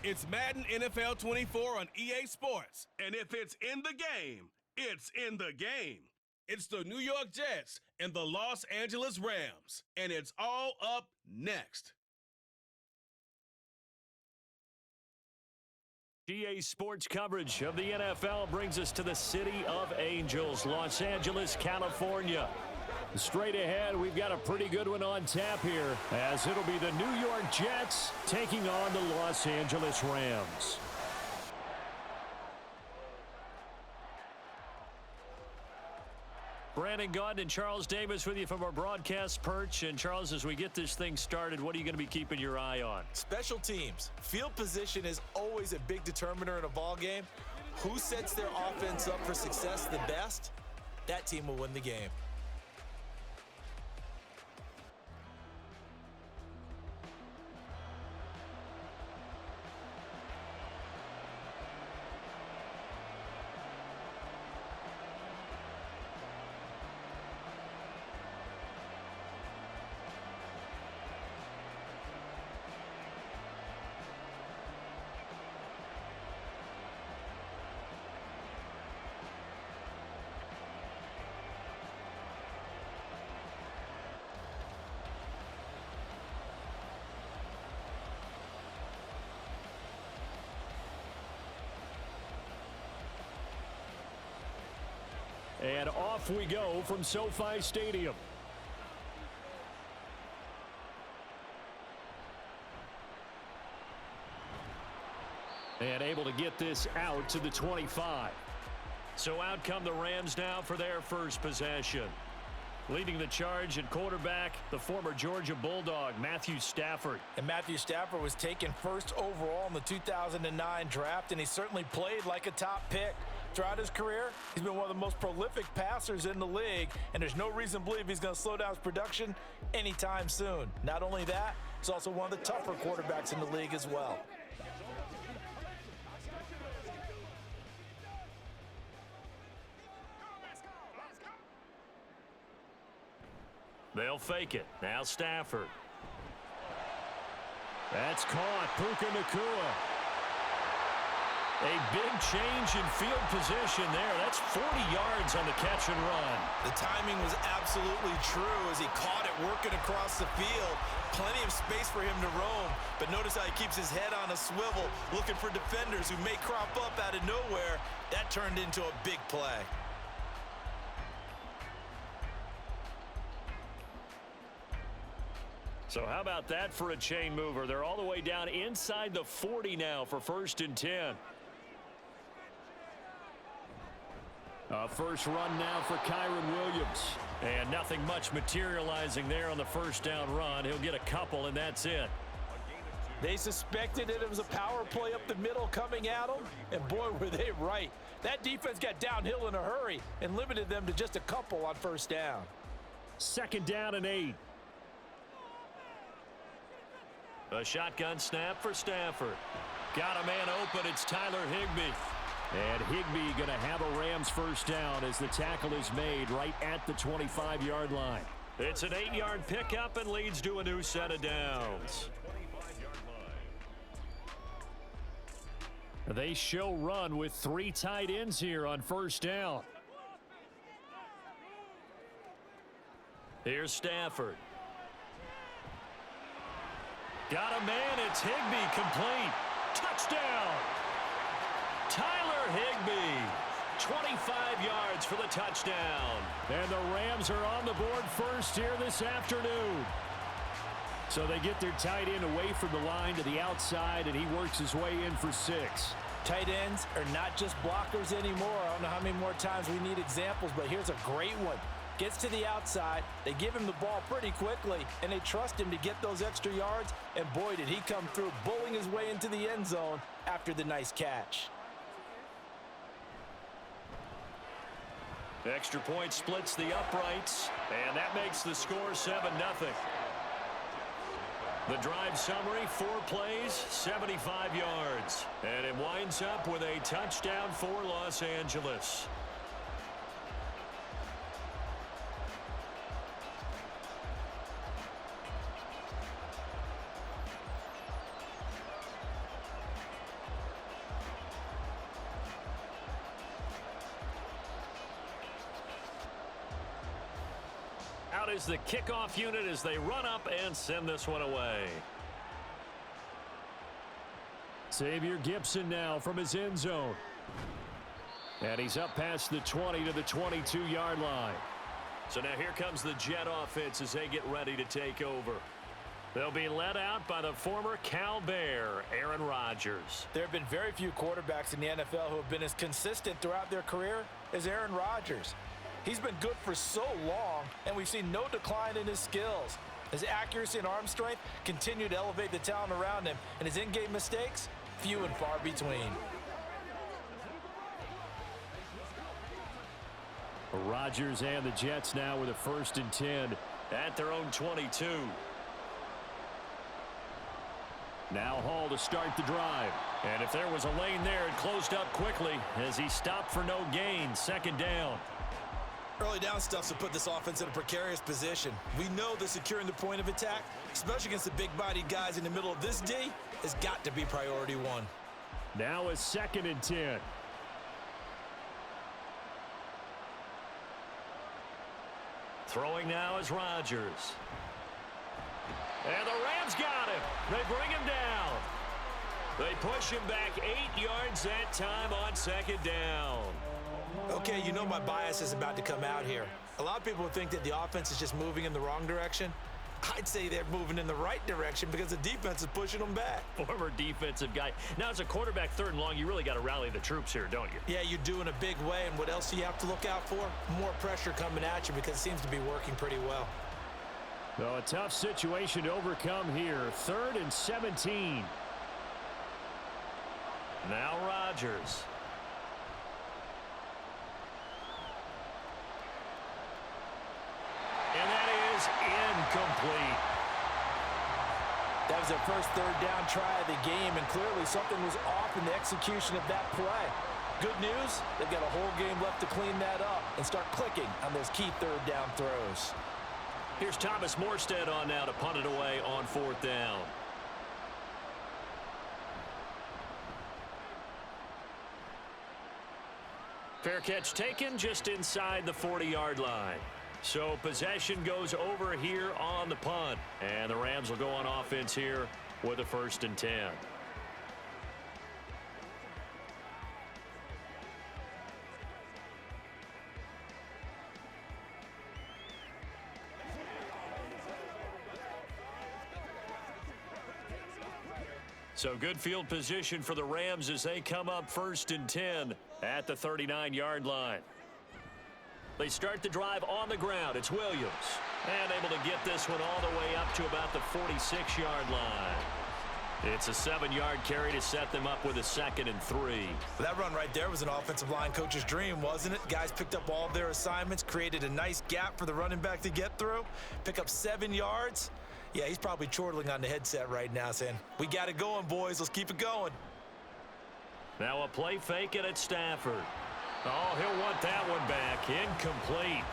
It's Madden NFL 24 on EA Sports. And if it's in the game, it's in the game. It's the New York Jets and the Los Angeles Rams. And it's all up next. EA Sports coverage of the NFL brings us to the City of Angels, Los Angeles, California. Straight ahead, we've got a pretty good one on tap here, as it'll be the New York Jets taking on the Los Angeles Rams. Brandon Gaudin and Charles Davis with you from our broadcast perch. And Charles, as we get this thing started, what are you going to be keeping your eye on? Special teams. Field position is always a big determiner in a ball game. Who sets their offense up for success the best, that team will win the game. And off we go from SoFi Stadium. And able to get this out to the 25. So out come the Rams now for their first possession. Leading the charge at quarterback, the former Georgia Bulldog, Matthew Stafford. And Matthew Stafford was taken first overall in the 2009 draft, and he certainly played like a top pick. Throughout his career, he's been one of the most prolific passers in the league, and there's no reason to believe he's going to slow down his production anytime soon. Not only that, he's also one of the tougher quarterbacks in the league as well. They'll fake it. Now Stafford. That's caught. Puka Nacua. A big change in field position there. That's 40 yards on the catch and run. The timing was absolutely true as he caught it working across the field. Plenty of space for him to roam, but notice how he keeps his head on a swivel, looking for defenders who may crop up out of nowhere. That turned into a big play. So how about that for a chain mover? They're all the way down inside the 40 now for 1st and 10. A first run now for Kyron Williams. And nothing much materializing there on the first down run. He'll get a couple, and that's it. They suspected it was a power play up the middle coming at them, and boy, were they right. That defense got downhill in a hurry and limited them to just a couple on first down. 2nd down and 8. A shotgun snap for Stafford. Got a man open. It's Tyler Higbee. And Higbee going to have a Rams first down as the tackle is made right at the 25-yard line. It's an 8-yard pickup and leads to a new set of downs. They show run with 3 tight ends here on first down. Here's Stafford. Got a man. It's Higbee complete. Touchdown. Tyler Higbee, 25 yards for the touchdown. And the Rams are on the board first here this afternoon. So they get their tight end away from the line to the outside, and he works his way in for 6. Tight ends are not just blockers anymore. I don't know how many more times we need examples, but here's a great one. Gets to the outside, they give him the ball pretty quickly, and they trust him to get those extra yards, and boy, did he come through, bullying his way into the end zone after the nice catch. Extra point splits the uprights, and that makes the score 7-0. The drive summary, 4 plays, 75 yards. And it winds up with a touchdown for Los Angeles. is the kickoff unit as they run up and send this one away. Xavier Gibson now from his end zone. And he's up past the 20 to the 22-yard line. So now here comes the Jet offense as they get ready to take over. They'll be led out by the former Cal Bear, Aaron Rodgers. There have been very few quarterbacks in the NFL who have been as consistent throughout their career as Aaron Rodgers. He's been good for so long, and we've seen no decline in his skills. His accuracy and arm strength continue to elevate the talent around him, and his in-game mistakes, few and far between. Rodgers and the Jets now with a 1st and 10 at their own 22. Now Hall to start the drive. And if there was a lane there, it closed up quickly as he stopped for no gain. 2nd down. Early down stuff to put this offense in a precarious position. We know that securing the point of attack, especially against the big-bodied guys in the middle of this D, has got to be priority one. Now a 2nd and 10. Throwing now is Rodgers. And the Rams got him. They bring him down. They push him back 8 yards that time on 2nd down. Okay, you know my bias is about to come out here. A lot of people would think that the offense is just moving in the wrong direction. I'd say they're moving in the right direction because the defense is pushing them back. Former defensive guy. Now, as a quarterback 3rd and long, you really got to rally the troops here, don't you? Yeah, you do in a big way. And what else do you have to look out for? More pressure coming at you because it seems to be working pretty well. So a tough situation to overcome here. 3rd and 17. Now Rodgers. And that is incomplete. That was their first 3rd down try of the game, and clearly something was off in the execution of that play. Good news, they've got a whole game left to clean that up and start clicking on those key 3rd down throws. Here's Thomas Morstead on now to punt it away on 4th down. Fair catch taken just inside the 40-yard line. So possession goes over here on the punt. And the Rams will go on offense here with a 1st and 10. So good field position for the Rams as they come up 1st and 10 at the 39-yard line. They start the drive on the ground. It's Williams. And able to get this one all the way up to about the 46-yard line. It's a 7-yard carry to set them up with a 2nd and 3. That run right there was an offensive line coach's dream, wasn't it? Guys picked up all of their assignments, created a nice gap for the running back to get through, pick up 7 yards. Yeah, he's probably chortling on the headset right now saying, we got it going, boys. Let's keep it going. Now a play fake it at Stafford. Oh, he'll want that one back. Incomplete.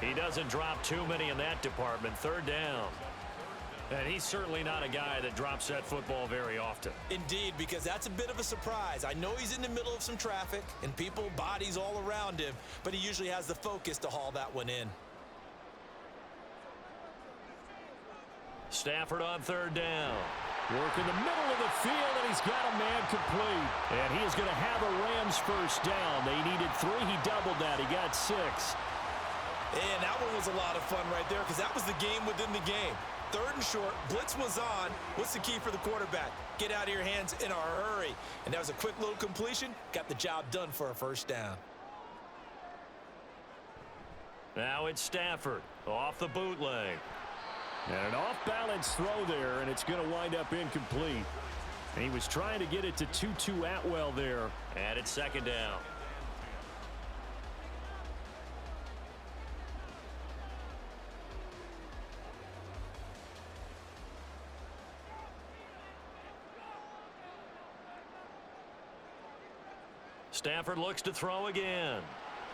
He doesn't drop too many in that department. 3rd down. And he's certainly not a guy that drops that football very often. Indeed, because that's a bit of a surprise. I know he's in the middle of some traffic and people, bodies all around him, but he usually has the focus to haul that one in. Stafford on 3rd down. Work in the middle of the field, and he's got a man complete. And he is going to have a Rams 1st down. They needed 3. He doubled that. He got 6. And that one was a lot of fun right there because that was the game within the game. 3rd and short, blitz was on. What's the key for the quarterback? Get out of your hands in a hurry. And that was a quick little completion. Got the job done for a 1st down. Now it's Stafford off the bootleg. And an off-balance throw there, and it's going to wind up incomplete. And he was trying to get it to Tutu Atwell there. And it's 2nd down. Stafford looks to throw again.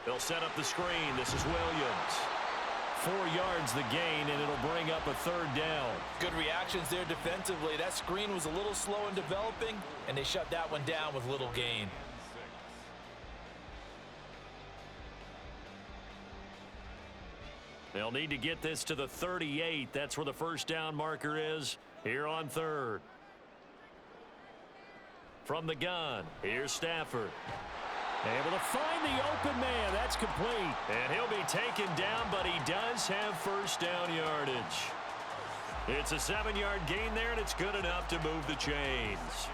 They'll set up the screen. This is Williams. 4 yards the gain, and it'll bring up a 3rd down. Good reactions there defensively. That screen was a little slow in developing, and they shut that one down with little gain. They'll need to get this to the 38. That's where the first down marker is here on third. From the gun, here's Stafford. Able to find the open man. That's complete. And he'll be taken down, but he does have first down yardage. It's a 7-yard gain there, and it's good enough to move the chains.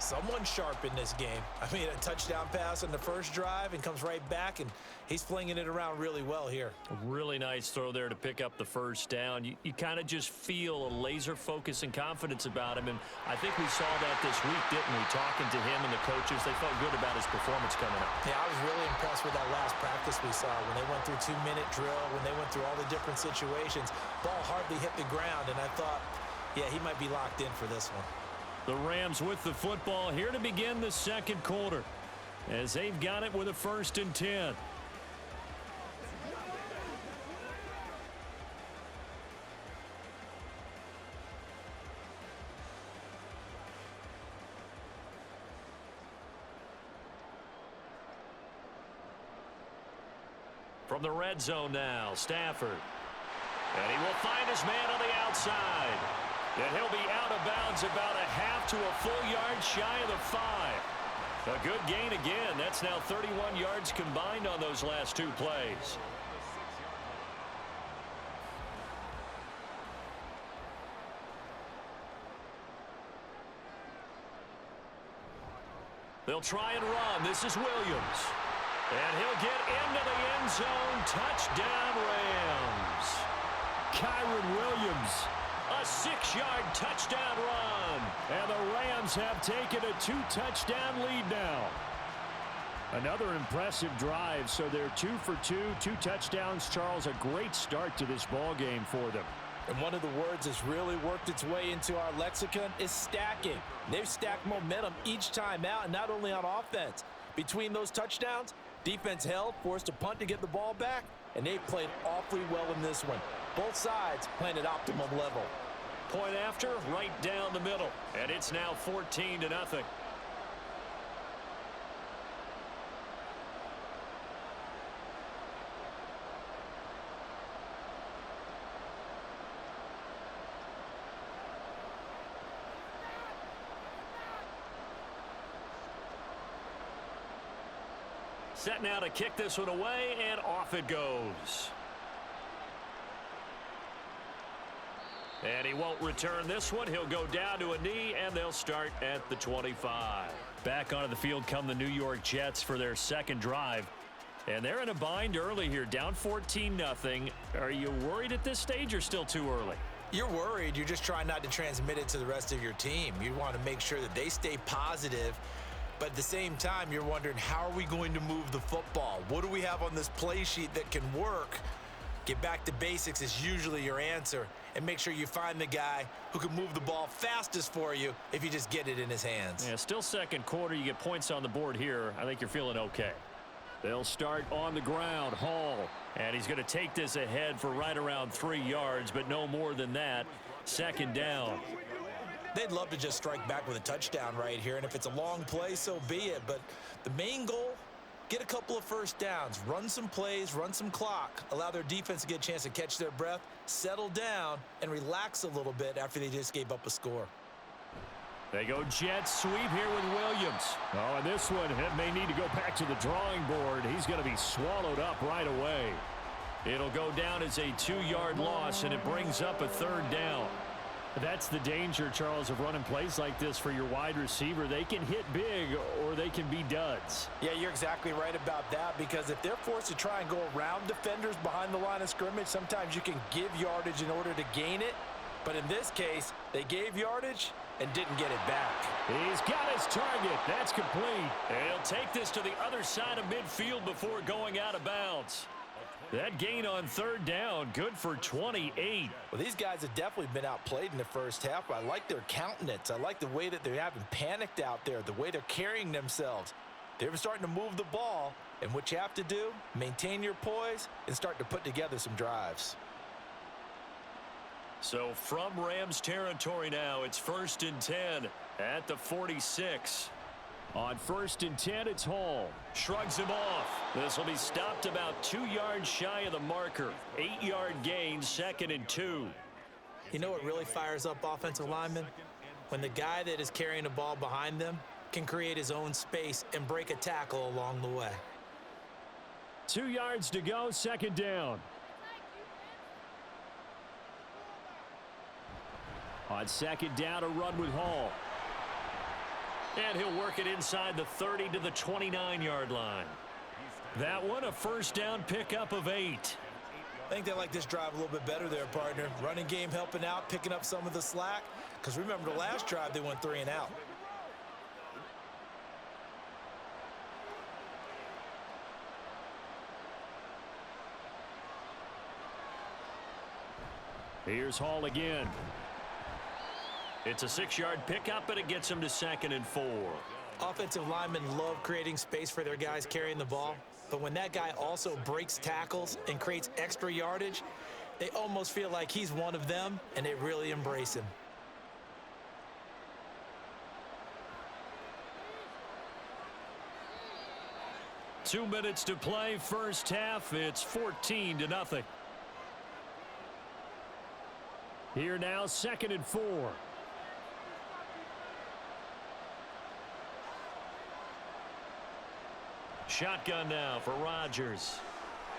Someone sharp in this game. I mean, a touchdown pass on the first drive and comes right back, and he's flinging it around really well here. A really nice throw there to pick up the first down. You kind of just feel a laser focus and confidence about him, and I think we saw that this week, didn't we? Talking to him and the coaches, they felt good about his performance coming up. Yeah, I was really impressed with that last practice we saw when they went through 2-minute drill, when they went through all the different situations. Ball hardly hit the ground, and I thought, yeah, he might be locked in for this one. The Rams with the football here to begin the second quarter as they've got it with a 1st and 10. From the red zone now, Stafford. And he will find his man on the outside. And he'll be out of bounds about a half to a full yard shy of the 5. A good gain again. That's now 31 yards combined on those last 2 plays. They'll try and run. This is Williams. And he'll get into the end zone. Touchdown, Rams. Kyron Williams. A 6-yard touchdown run. And the Rams have taken a 2-touchdown lead now. Another impressive drive. So they're 2 for 2, 2 touchdowns. Charles, a great start to this ball game for them. And one of the words that's really worked its way into our lexicon is stacking. They've stacked momentum each time out, and not only on offense. Between those touchdowns, defense held, forced a punt to get the ball back, and they played awfully well in this one. Both sides playing at optimum level. Point after, right down the middle. And it's now 14-0. Set now to kick this one away, and off it goes. And he won't return this one. He'll go down to a knee, and they'll start at the 25. Back onto the field come the New York Jets for their second drive. And they're in a bind early here, down 14-0. Are you worried at this stage or still too early? You're worried. You're just trying not to transmit it to the rest of your team. You want to make sure that they stay positive. But at the same time, you're wondering, how are we going to move the football? What do we have on this play sheet that can work? Get back to basics is usually your answer. And make sure you find the guy who can move the ball fastest for you if you just get it in his hands. Yeah, still second quarter. You get points on the board here. I think you're feeling okay. They'll start on the ground. Hall. And he's going to take this ahead for right around 3 yards, but no more than that. Second down. They'd love to just strike back with a touchdown right here, and if it's a long play, so be it. But the main goal, get a couple of first downs, run some plays, run some clock, allow their defense to get a chance to catch their breath, settle down, and relax a little bit after they just gave up a score. They go jet sweep here with Williams. Oh, and this one may need to go back to the drawing board. He's going to be swallowed up right away. It'll go down as a 2-yard loss, and it brings up a third down. That's the danger, Charles, of running plays like this for your wide receiver. They can hit big or they can be duds. Yeah, you're exactly right about that, because if they're forced to try and go around defenders behind the line of scrimmage, sometimes you can give yardage in order to gain it. But in this case, they gave yardage and didn't get it back. He's got his target. That's complete. And he'll take this to the other side of midfield before going out of bounds. That gain on third down, good for 28. Well, these guys have definitely been outplayed in the first half. I like their countenance. I like the way that they haven't panicked out there, the way they're carrying themselves. They're starting to move the ball, and what you have to do, maintain your poise and start to put together some drives. So from Rams territory now, it's 1st and 10 at the 46. On 1st and 10, it's Hall. Shrugs him off. This will be stopped about 2 yards shy of the marker. 8-yard gain, 2nd and 2. You know what really fires up offensive linemen? When the guy that is carrying the ball behind them can create his own space and break a tackle along the way. 2 yards to go, 2nd down. On 2nd down, a run with Hall. And he'll work it inside the 30 to the 29-yard line. That one, a 1st down pickup of 8. I think they like this drive a little bit better there, partner. Running game helping out, picking up some of the slack. Because remember, the last drive, they went 3 and out. Here's Hall again. It's a 6-yard pickup, and it gets him to 2nd and 4. Offensive linemen love creating space for their guys carrying the ball. But when that guy also breaks tackles and creates extra yardage, they almost feel like he's one of them, and they really embrace him. Two minutes to play, first half. It's 14-0. Here now, 2nd and 4. Shotgun now for Rodgers.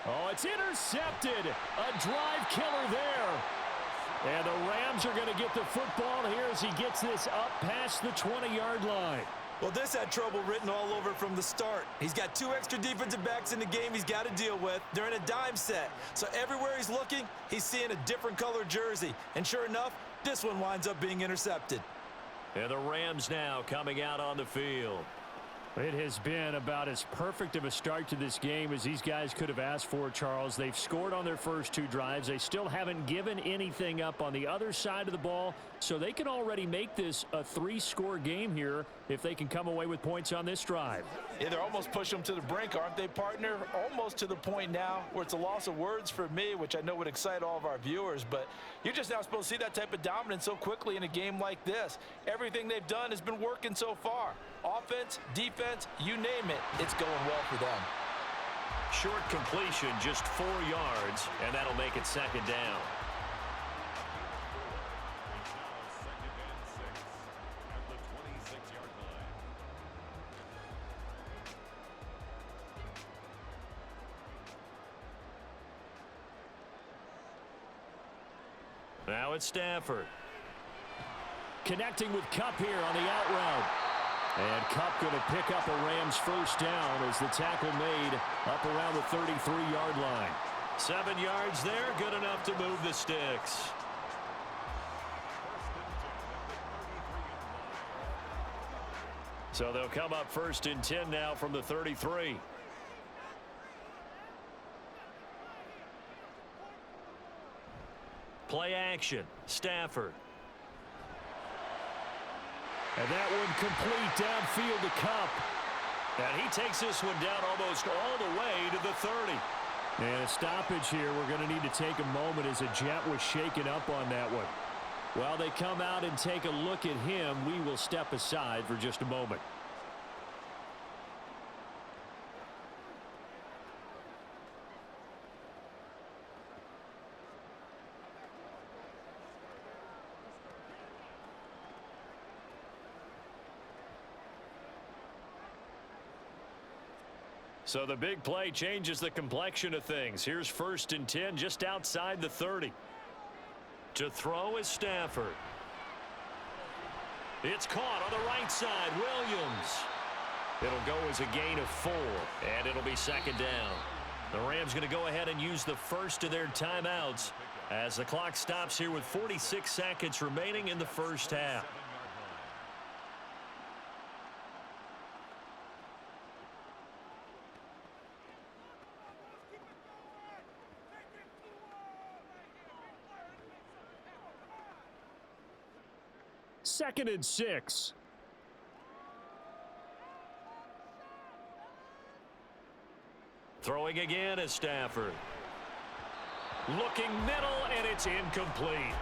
Oh, it's intercepted. A drive killer there. And the Rams are going to get the football here as he gets this up past the 20-yard line. Well, this had trouble written all over from the start. He's got 2 extra defensive backs in the game he's got to deal with. They're in a dime set. So everywhere he's looking, he's seeing a different color jersey. And sure enough, this one winds up being intercepted. And the Rams now coming out on the field. It has been about as perfect of a start to this game as these guys could have asked for, Charles. They've scored on their first 2 drives. They still haven't given anything up on the other side of the ball, so they can already make this a 3-score game here if they can come away with points on this drive. Yeah, they're almost pushing them to the brink, aren't they, partner? Almost to the point now where it's a loss of words for me, which I know would excite all of our viewers, but you're just not supposed to see that type of dominance so quickly in a game like this. Everything they've done has been working so far. Offense, defense, you name it, it's going well for them. Short completion, just 4 yards, and that'll make it 2nd down. Now it's Stafford. Connecting with Kupp here on the out route. And Kupp going to pick up a Rams 1st down as the tackle made up around the 33-yard line. 7 yards there, good enough to move the sticks. So they'll come up 1st and 10 now from the 33. Play action, Stafford. And that one complete downfield to Kupp. And he takes this one down almost all the way to the 30. And a stoppage here. We're going to need to take a moment as a Jet was shaken up on that one. While they come out and take a look at him, we will step aside for just a moment. So the big play changes the complexion of things. Here's 1st and 10 just outside the 30. To throw is Stafford. It's caught on the right side. Williams. It'll go as a gain of 4, and it'll be 2nd down. The Rams going to go ahead and use the first of their timeouts as the clock stops here with 46 seconds remaining in the first half. Second and 6. Throwing again is Stafford. Looking middle, and it's incomplete.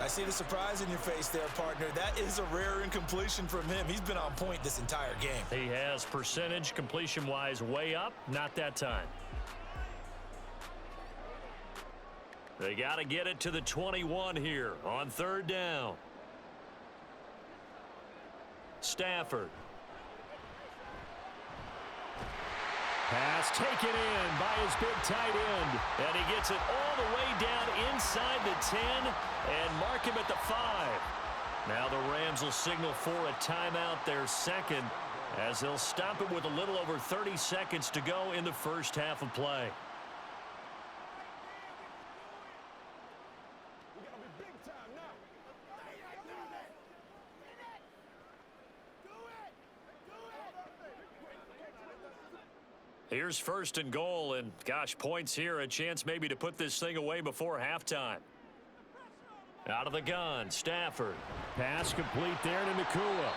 I see the surprise in your face there, partner. That is a rare incompletion from him. He's been on point this entire game. He has percentage completion-wise way up, not that time. They got to get it to the 21 here on third down. Stafford. Pass taken in by his big tight end. And he gets it all the way down inside the 10 and mark him at the 5. Now the Rams will signal for a timeout, their second, as they'll stop it with a little over 30 seconds to go in the first half of play. Here's first and goal, and gosh, points here, a chance maybe to put this thing away before halftime. Out of the gun, Stafford. Pass complete there to Nakua.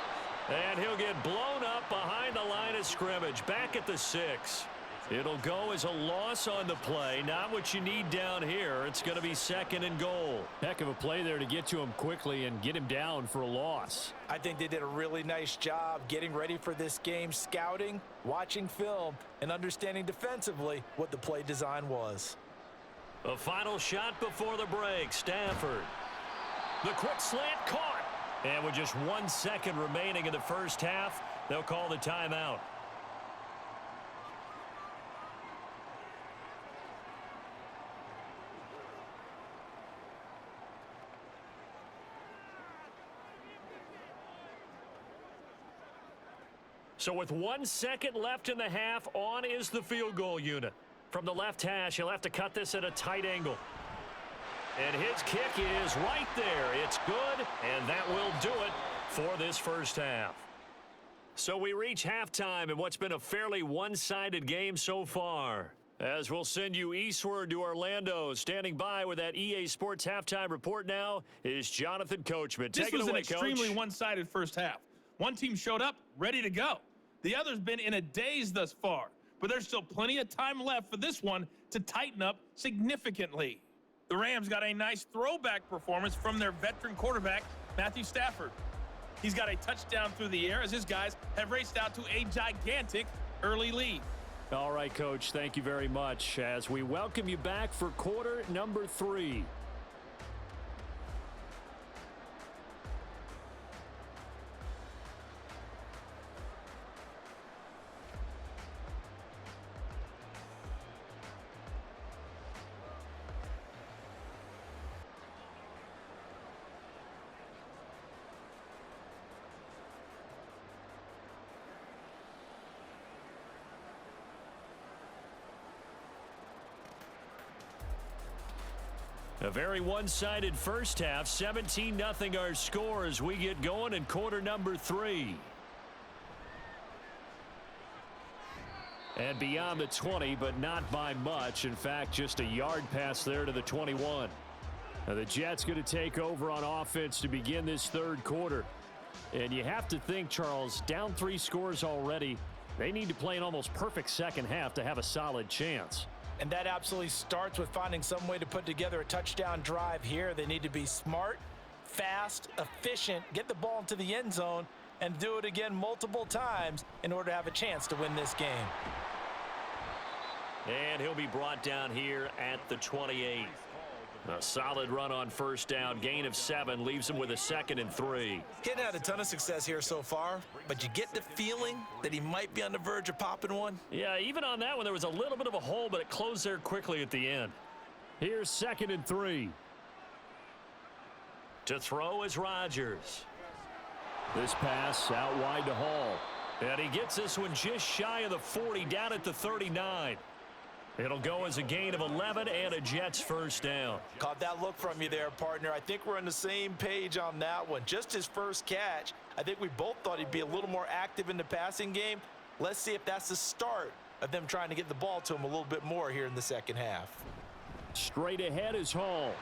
And he'll get blown up behind the line of scrimmage, back at the 6. It'll go as a loss on the play, not what you need down here. It's going to be second and goal. Heck of a play there to get to him quickly and get him down for a loss. I think they did a really nice job getting ready for this game, scouting, watching film, and understanding defensively what the play design was. A final shot before the break, Stafford. The quick slant caught. And with just 1 second remaining in the first half, they'll call the timeout. So with 1 second left in the half, on is the field goal unit. From the left hash, he'll have to cut this at a tight angle. And his kick is right there. It's good, and that will do it for this first half. So we reach halftime in what's been a fairly one-sided game so far. As we'll send you eastward to Orlando, standing by with that EA Sports halftime report now is Jonathan Coachman. Take it away, Coach. This was an extremely one-sided first half. One team showed up, ready to go. The other's been in a daze thus far, but there's still plenty of time left for this one to tighten up significantly. The Rams got a nice throwback performance from their veteran quarterback, Matthew Stafford. He's got a touchdown through the air as his guys have raced out to a gigantic early lead. All right, Coach, thank you very much as we welcome you back for quarter number 3. A very one-sided first half, 17-0 our score as we get going in quarter number 3. And beyond the 20, but not by much. In fact, just a yard pass there to the 21. Now the Jets going to take over on offense to begin this third quarter. And you have to think, Charles, down 3 scores already. They need to play an almost perfect second half to have a solid chance. And that absolutely starts with finding some way to put together a touchdown drive here. They need to be smart, fast, efficient, get the ball into the end zone, and do it again multiple times in order to have a chance to win this game. And he'll be brought down here at the 28. A solid run on first down, gain of 7, leaves him with a 2nd and 3. He hadn't had a ton of success here so far, but you get the feeling that he might be on the verge of popping one. Yeah, even on that one, there was a little bit of a hole, but it closed there quickly at the end. Here's 2nd and 3. To throw is Rodgers. This pass out wide to Hall. And he gets this one just shy of the 40, down at the 39. It'll go as a gain of 11 and a Jets first down. Caught that look from you there, partner. I think we're on the same page on that one. Just his first catch. I think we both thought he'd be a little more active in the passing game. Let's see if that's the start of them trying to get the ball to him a little bit more here in the second half. Straight ahead is Hall.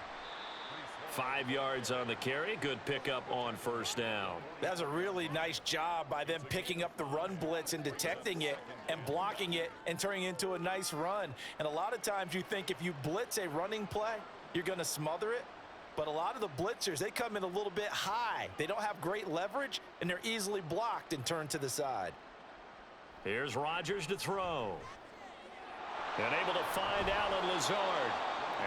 5 yards on the carry. Good pickup on first down. That's a really nice job by them picking up the run blitz and detecting it and blocking it and turning it into a nice run. And a lot of times you think if you blitz a running play, you're going to smother it. But a lot of the blitzers, they come in a little bit high. They don't have great leverage, and they're easily blocked and turned to the side. Here's Rodgers to throw. And able to find Allen Lazard.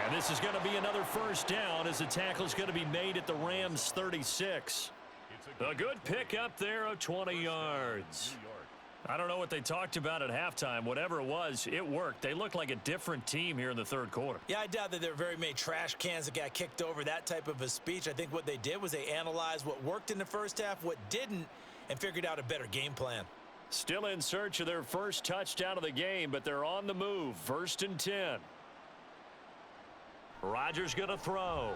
And this is going to be another first down as the tackle is going to be made at the Rams' 36. A good pickup there of 20 yards. I don't know what they talked about at halftime. Whatever it was, it worked. They looked like a different team here in the third quarter. Yeah, I doubt that there were very many trash cans that got kicked over, that type of a speech. I think what they did was they analyzed what worked in the first half, what didn't, and figured out a better game plan. Still in search of their first touchdown of the game, but they're on the move. 1st and 10. Rodgers going to throw.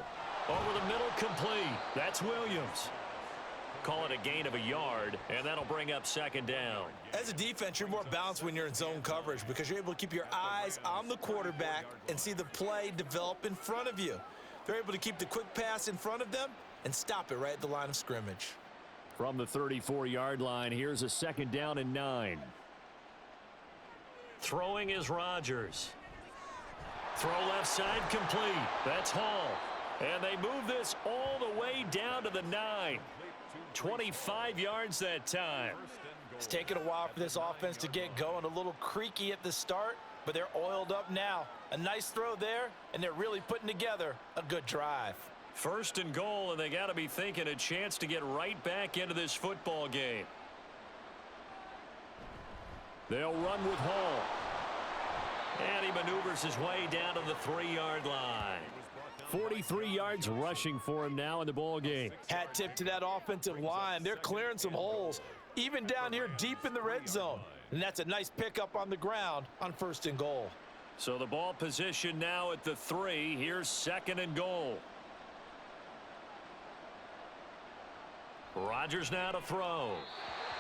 Over the middle, complete. That's Williams. Call it a gain of a yard, and that'll bring up 2nd down. As a defense, you're more balanced when you're in zone coverage because you're able to keep your eyes on the quarterback and see the play develop in front of you. They're able to keep the quick pass in front of them and stop it right at the line of scrimmage. From the 34-yard line, here's a 2nd down and 9. Throwing is Rodgers. Throw left side, complete. That's Hall. And they move this all the way down to the 9. 25 yards that time. It's taken a while for this offense to get going. A little creaky at the start, but they're oiled up now. A nice throw there, and they're really putting together a good drive. 1st and goal, and they got to be thinking a chance to get right back into this football game. They'll run with Hall. And he maneuvers his way down to the 3-yard line. 43 yards rushing for him now in the ball game. Hat tip to that offensive line. They're clearing some holes, even down here deep in the red zone. And that's a nice pickup on the ground on 1st and goal. So the ball position now at the 3. Here's 2nd and goal. Rodgers now to throw.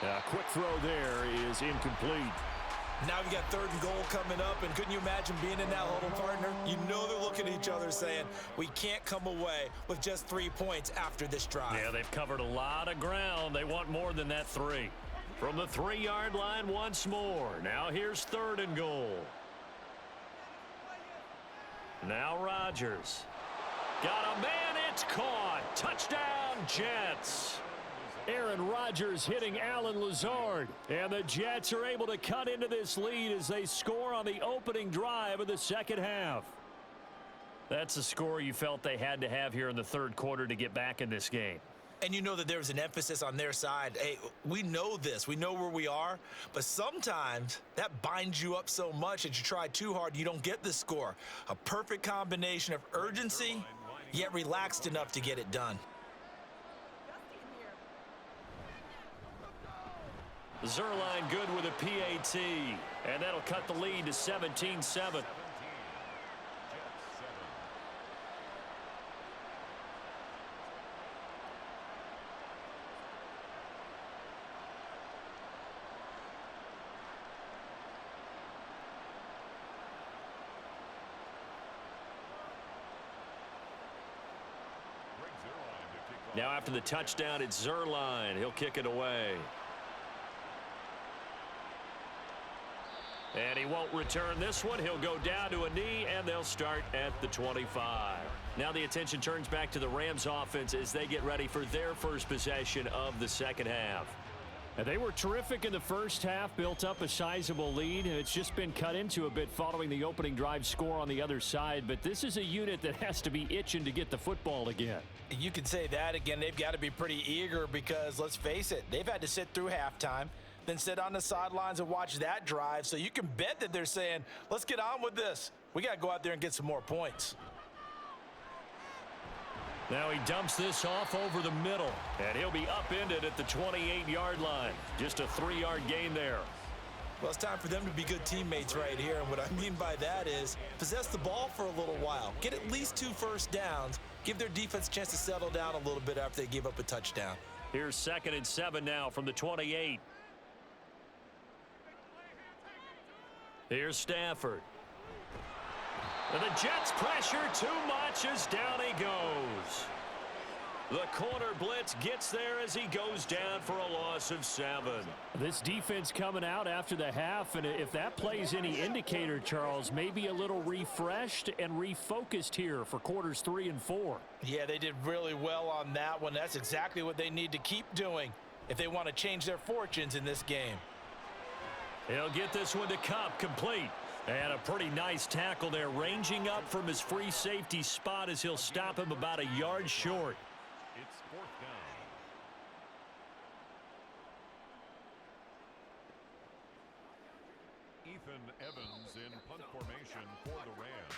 A quick throw there is incomplete. Now we've got 3rd and goal coming up, and couldn't you imagine being in that huddle, partner? You know they're looking at each other saying, we can't come away with just 3 points after this drive. Yeah, they've covered a lot of ground. They want more than that 3. From the 3-yard line once more. Now here's 3rd and goal. Now Rodgers. Got a man, it's caught. Touchdown, Jets. Aaron Rodgers hitting Allen Lazard. And the Jets are able to cut into this lead as they score on the opening drive of the second half. That's a score you felt they had to have here in the third quarter to get back in this game. And you know that there's an emphasis on their side. Hey, we know this. We know where we are. But sometimes that binds you up so much that you try too hard, you don't get the score. A perfect combination of urgency, yet relaxed enough to get it done. Zerline good with a PAT, and that'll cut the lead to 17-7. Now after the touchdown, it's Zerline. He'll kick it away. And he won't return this one. He'll go down to a knee, and they'll start at the 25. Now the attention turns back to the Rams offense as they get ready for their first possession of the second half. And they were terrific in the first half, built up a sizable lead, and it's just been cut into a bit following the opening drive score on the other side. But this is a unit that has to be itching to get the football again. You can say that again. They've got to be pretty eager because, let's face it, they've had to sit through halftime, then sit on the sidelines and watch that drive. So you can bet that they're saying, let's get on with this. We got to go out there and get some more points. Now he dumps this off over the middle, and he'll be upended at the 28-yard line. Just a 3-yard gain there. Well, it's time for them to be good teammates right here. And what I mean by that is possess the ball for a little while. Get at least 2 first downs. Give their defense a chance to settle down a little bit after they give up a touchdown. Here's 2nd and 7 now from the 28. Here's Stafford. And the Jets pressure too much as down he goes. The corner blitz gets there as he goes down for a loss of 7. This defense coming out after the half, and if that plays any indicator, Charles, maybe a little refreshed and refocused here for quarters 3 and 4. Yeah, they did really well on that one. That's exactly what they need to keep doing if they want to change their fortunes in this game. He'll get this one to Cup, complete. And a pretty nice tackle there, ranging up from his free safety spot as he'll stop him about a yard short. It's 4th down. Ethan Evans in punt formation for the Rams.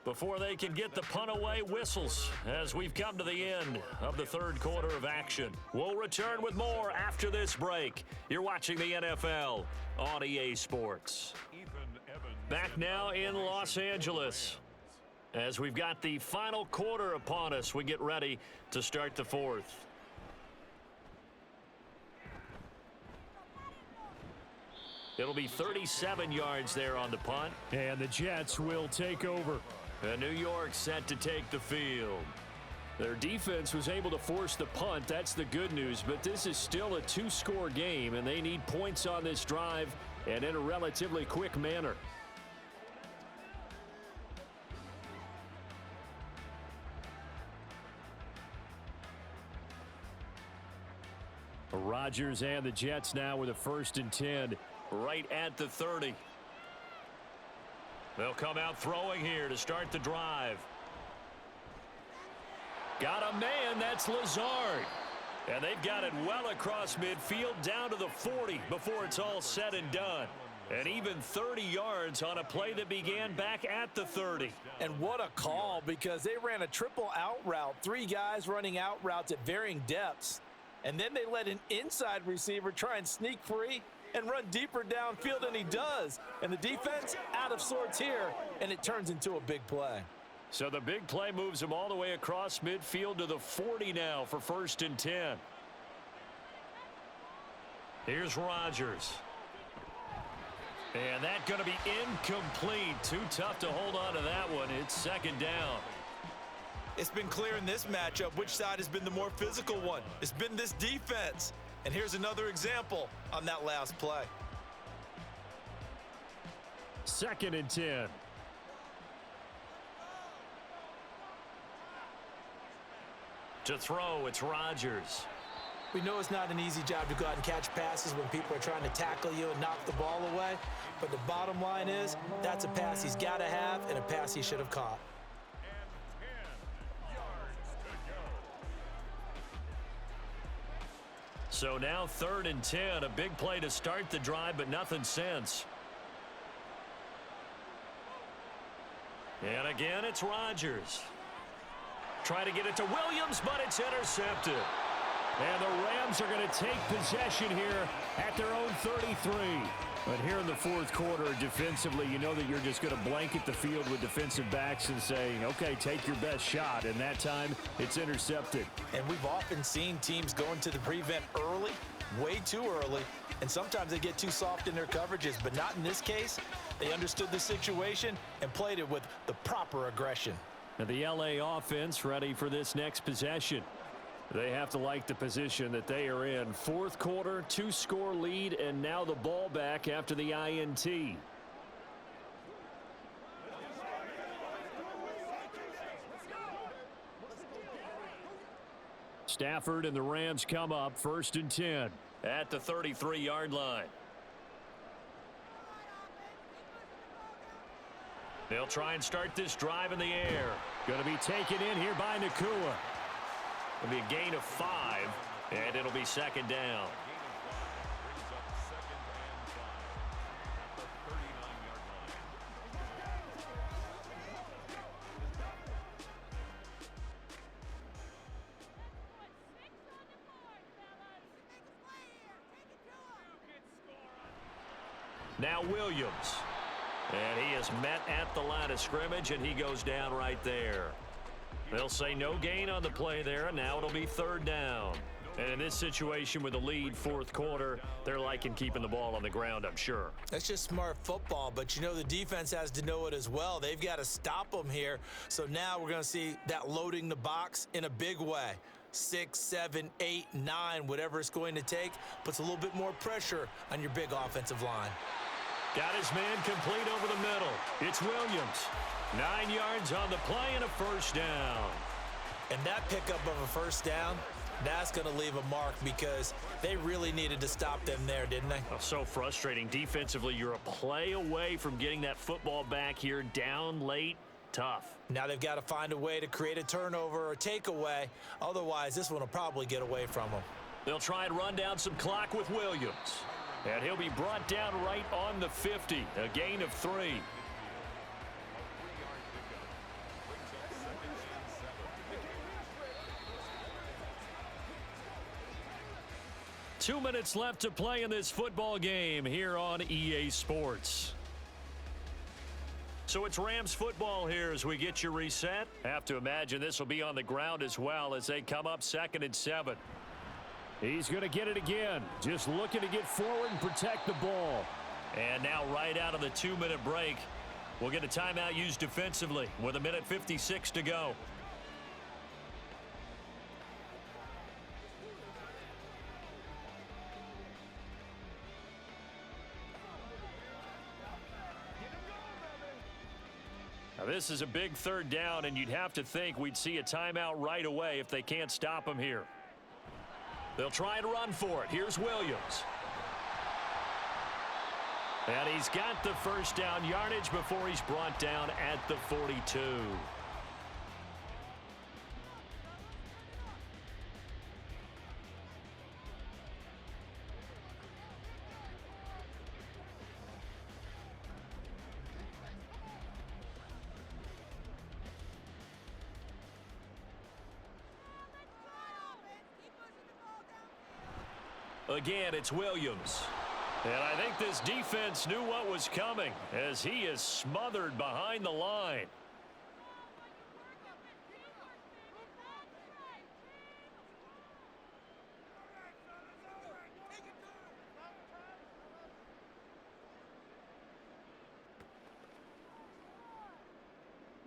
Before they can get the punt away, whistles as we've come to the end of the 3rd quarter of action. We'll return with more after this break. You're watching the NFL on EA Sports. Ethan Evans Back now in Los Angeles as we've got the final quarter upon us. We get ready to start the 4th. It'll be 37 yards there on the punt. And the Jets will take over. And New York set to take the field. Their defense was able to force the punt. That's the good news. But this is still a 2-score game, and they need points on this drive and in a relatively quick manner. Rodgers and the Jets now with a 1st and 10. Right at the 30. They'll come out throwing here to start the drive. Got a man, that's Lazard. And they've got it well across midfield down to the 40 before it's all said and done. And even 30 yards on a play that began back at the 30. And what a call, because they ran a triple out route. 3 guys running out routes at varying depths. And then they let an inside receiver try and sneak free and run deeper downfield, and he does. And the defense out of sorts here, and it turns into a big play. So the big play moves him all the way across midfield to the 40 now for 1st and 10. Here's Rodgers. And that's going to be incomplete. Too tough to hold on to that one. It's 2nd down. It's been clear in this matchup which side has been the more physical one. It's been this defense. And here's another example on that last play. 2nd and 10. To throw, it's Rodgers. We know it's not an easy job to go out and catch passes when people are trying to tackle you and knock the ball away. But the bottom line is, that's a pass he's got to have and a pass he should have caught. So now 3rd and 10, a big play to start the drive, but nothing since. And again, it's Rodgers. Trying to get it to Williams, but it's intercepted. And the Rams are going to take possession here at their own 33. But here in the 4th quarter, defensively, you know that you're just going to blanket the field with defensive backs and say, okay, take your best shot. And that time, it's intercepted. And we've often seen teams go into the prevent early, way too early, and sometimes they get too soft in their coverages. But not in this case. They understood the situation and played it with the proper aggression. And the LA offense ready for this next possession. They have to like the position that they are in. 4th quarter, 2-score lead, and now the ball back after the INT. Stafford and the Rams come up 1st and 10. At the 33-yard line. They'll try and start this drive in the air. Going to be taken in here by Nakua. It'll be a gain of 5, and it'll be 2nd down. Now Williams. And he is met at the line of scrimmage, and he goes down right there. They'll say no gain on the play there, and now it'll be 3rd down. No And in this situation with the lead, fourth quarter, they're liking keeping the ball on the ground, I'm sure. That's just smart football, but you know the defense has to know it as well. They've got to stop them here. So now we're going to see that loading the box in a big way. 6, 7, 8, 9, whatever it's going to take, puts a little bit more pressure on your big offensive line. Got his man complete over the middle. It's Williams. 9 yards on the play and a first down. And that pickup of a first down, that's going to leave a mark because they really needed to stop them there, didn't they? Oh, so frustrating. Defensively, you're a play away from getting that football back here. Down late, tough. Now they've got to find a way to create a turnover or takeaway. Otherwise, this one will probably get away from them. They'll try and run down some clock with Williams. And he'll be brought down right on the 50. A gain of 3. Two minutes left to play in this football game here on EA Sports. So it's Rams football here as we get you reset. Have to imagine this will be on the ground as well as they come up 2nd and 7. He's going to get it again. Just looking to get forward and protect the ball. And now right out of the 2-minute break, we'll get a timeout used defensively with 1:56 to go. Now this is a big third down, and you'd have to think we'd see a timeout right away if they can't stop him here. They'll try and run for it. Here's Williams. And he's got the first down yardage before he's brought down at the 42. Again, it's Williams. And I think this defense knew what was coming as he is smothered behind the line.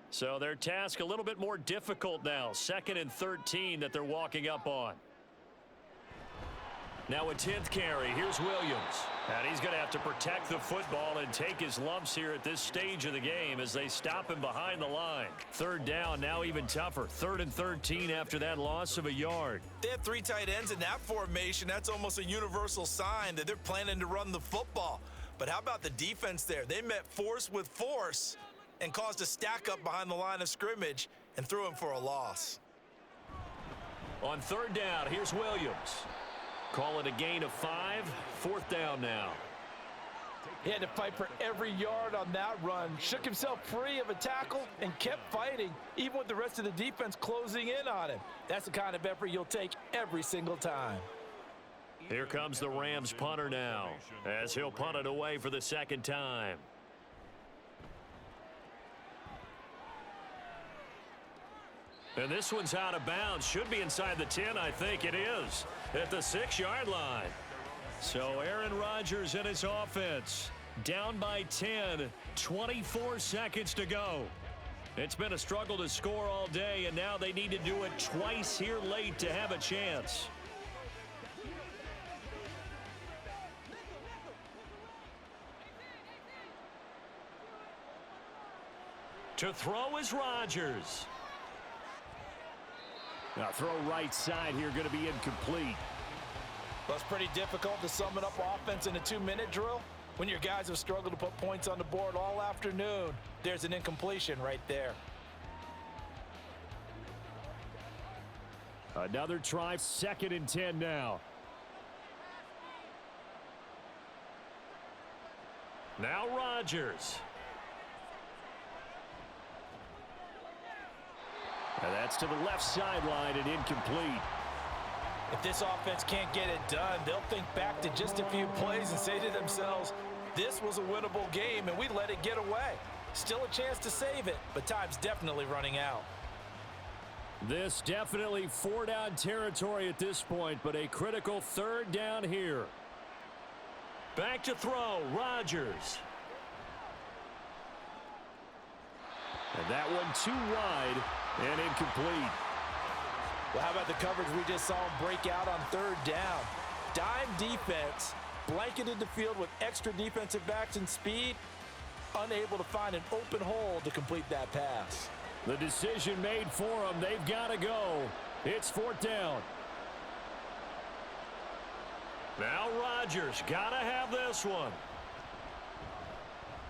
So their task a little bit more difficult now. 2nd and 13 that they're walking up on. Now a 10th carry. Here's Williams. And he's going to have to protect the football and take his lumps here at this stage of the game as they stop him behind the line. Third down, now even tougher. 3rd and 13 after that loss of a yard. They have 3 tight ends in that formation. That's almost a universal sign that they're planning to run the football. But how about the defense there? They met force with force and caused a stack up behind the line of scrimmage and threw him for a loss. On 3rd down, here's Williams. Call it a gain of 5. 4th down now. He had to fight for every yard on that run. Shook himself free of a tackle and kept fighting, even with the rest of the defense closing in on him. That's the kind of effort you'll take every single time. Here comes the Rams punter now as he'll punt it away for the 2nd time. And this one's out of bounds. Should be inside the 10, I think it is. At the 6-yard line. So Aaron Rodgers and his offense down by 10. 24 seconds to go. It's been a struggle to score all day, and now they need to do it twice here late to have a chance. To throw is Rodgers. Now throw right side here, going to be incomplete. Well, it's pretty difficult to sum it up offense in a 2-minute drill when your guys have struggled to put points on the board all afternoon. There's an incompletion right there. Another try, 2nd and 10 now. Now Rodgers. And that's to the left sideline and incomplete. If this offense can't get it done, they'll think back to just a few plays and say to themselves, this was a winnable game and we let it get away. Still a chance to save it, but time's definitely running out. This definitely four-down territory at this point, but a critical third down here. Back to throw, Rodgers. And that one too wide and incomplete. Well, how about the coverage we just saw him break out on third down? Dime defense, blanketed the field with extra defensive backs and speed, unable to find an open hole to complete that pass. The decision made for them. They've got to go. It's fourth down. Now Rodgers, gotta have this one.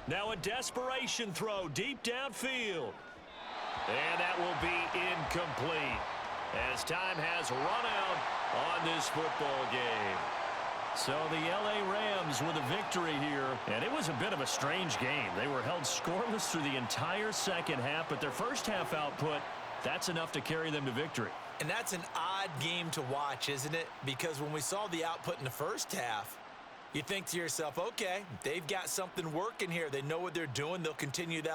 Now a desperation throw deep downfield. And that will be incomplete as time has run out on this football game. So the L.A. Rams with a victory here. And it was a bit of a strange game. They were held scoreless through the entire second half, but their first half output, that's enough to carry them to victory. And that's an odd game to watch, isn't it? Because when we saw the output in the first half, you think to yourself, okay, they've got something working here. They know what they're doing. They'll continue that.